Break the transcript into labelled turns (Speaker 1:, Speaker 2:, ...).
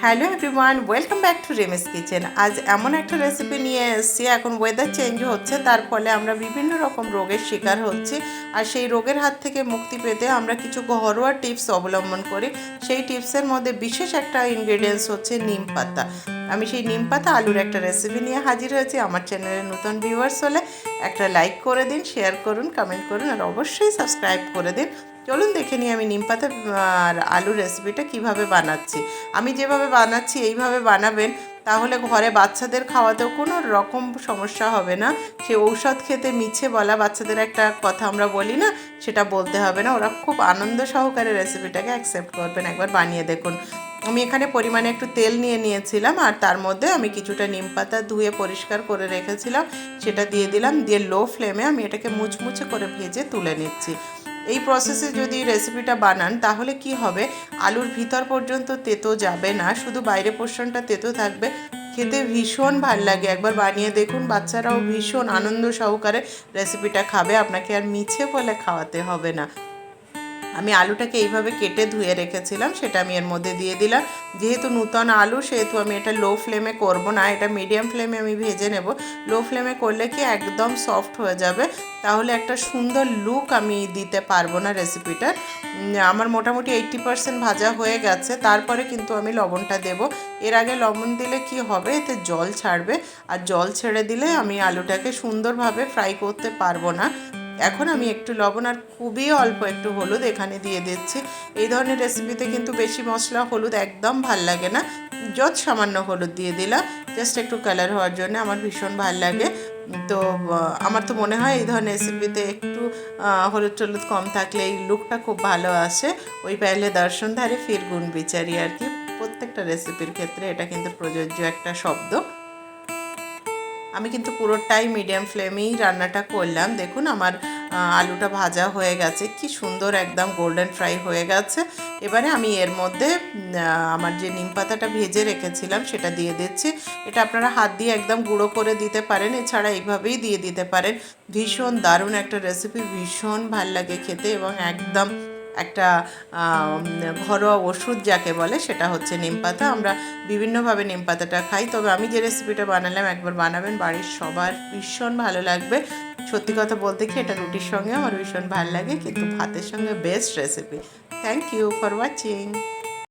Speaker 1: Hello everyone, welcome back to রিমিস kitchen. আজ এমন একটা রেসিপি নিয়ে এসেছি। এখন ওয়েদার চেঞ্জ হচ্ছে, তার ফলে আমরা বিভিন্ন রকম রোগের শিকার হচ্ছি। আর সেই রোগের হাত থেকে মুক্তি পেতে আমরা কিছু ঘরোয়া টিপস অবলম্বন করি। সেই টিপসের মধ্যে বিশেষ একটা ইনগ্রেডিয়েন্টস হচ্ছে নিম পাতা। আমি সেই নিম পাতা আলুর একটা রেসিপি নিয়ে হাজির হয়েছি। আমার চ্যানেলে নতুন ভিউয়ার্স হলে একটা লাইক করে দিন, শেয়ার করুন, কমেন্ট করুন আর অবশ্যই সাবস্ক্রাইব করে দিন। চলুন দেখে নিই আমি নিম পাতা আর আলুর রেসিপিটা কিভাবে বানাচ্ছি। আমি যেভাবে বানাচ্ছি এইভাবে বানাবেন, তাহলে ঘরে বাচ্চাদের খাওয়াতেও কোনো রকম সমস্যা হবে না। সে ঔষধ খেতে মিছে বলা, বাচ্চাদের একটা কথা আমরা বলি না, সেটা বলতে হবে না। ওরা খুব আনন্দ সহকারে রেসিপিটাকে অ্যাকসেপ্ট করবেন। একবার বানিয়ে দেখুন। আমি এখানে পরিমাণে একটু তেল নিয়েছিলাম, আর তার মধ্যে আমি কিছুটা নিম পাতা ধুয়ে পরিষ্কার করে রেখেছিলাম, সেটা দিয়ে দিলাম। দিয়ে লো ফ্লেমে আমি এটাকে মুচমুচে করে ভেজে তুলে নিচ্ছি। এই প্রসেসে যদি রেসিপিটা বানান তাহলে কি হবে, আলুর ভিতর পর্যন্ত তেতো যাবে না, শুধু বাইরে পোর্শনটা তেতো থাকবে। খেতে ভীষণ ভাল লাগে। একবার বানিয়ে দেখুন, বাচ্চারাও ভীষণ আনন্দ সহকারে রেসিপিটা খাবে। আপনাকে আর মিছে বলে খাওয়াতে হবে না। আমি আলুটাকে এইভাবে কেটে ধুয়ে রেখেছিলাম, সেটা আমি এর মধ্যে দিয়ে দিলাম। যেহেতু নূতন আলু, সেহেতু আমি এটা লো ফ্লেমে করব না, এটা মিডিয়াম ফ্লেমে আমি ভেজে নেব। লো ফ্লেমে করলে কি একদম সফট হয়ে যাবে, তাহলে একটা সুন্দর লুক আমি দিতে পারবো না রেসিপিটার। আমার মোটামুটি 80% ভাজা হয়ে গেছে, তারপরে কিন্তু আমি লবণটা দেব। এর আগে লবণ দিলে কি হবে, এতে জল ছাড়বে, আর জল ছেড়ে দিলে আমি আলুটাকে সুন্দরভাবে ফ্রাই করতে পারবো না। এখন আমি একটু লবণ আর খুবই অল্প একটু হলুদ এখানে দিয়ে দিচ্ছি। এই ধরনের রেসিপিতে কিন্তু বেশি মশলা হলুদ একদম ভাল লাগে না, যত সামান্য হলুদ দিয়ে দিলাম, জাস্ট একটু কালার হওয়ার জন্য। আমার ভীষণ ভাল লাগে। তো আমার তো মনে হয় এই ধরনের রেসিপিতে একটু হলুদ টলুদ কম থাকলে এই লুকটা খুব ভালো আসে। ওই পেলে দর্শনধারে ফির গুণ বিচারি আর কি। প্রত্যেকটা রেসিপির ক্ষেত্রে এটা কিন্তু প্রযোজ্য একটা শব্দ। আমি কিন্তু পুরোটাই মিডিয়াম ফ্লেমেই রান্নাটা করলাম। দেখুন আমার আলুটা ভাজা হয়ে গেছে, কি সুন্দর একদম গোল্ডেন ফ্রাই হয়ে গেছে। এবারে আমি এর মধ্যে আমার যে নিম পাতাটা ভেজে রেখেছিলাম সেটা দিয়ে দিচ্ছি। এটা আপনারা হাত দিয়ে একদম গুঁড়ো করে দিতে পারেন, এছাড়া এইভাবেই দিয়ে দিতে পারেন। ভীষণ দারুণ একটা রেসিপি, ভীষণ ভাল লাগে খেতে, এবং একদম একটা ঘরোয়া ওষুধ যাকে বলে, সেটা হচ্ছে নিম পাতা। আমরা বিভিন্নভাবে নিম পাতাটা খাই, তবে আমি যে রেসিপিটা বানালাম একবার বানাবেন, বাড়ির সবার ভীষণ ভালো লাগবে। সত্যি কথা বলতে কি, এটা রুটির সঙ্গে আমার ভীষণ ভালো লাগে, কিন্তু ভাতের সঙ্গে best recipe. Thank you for watching.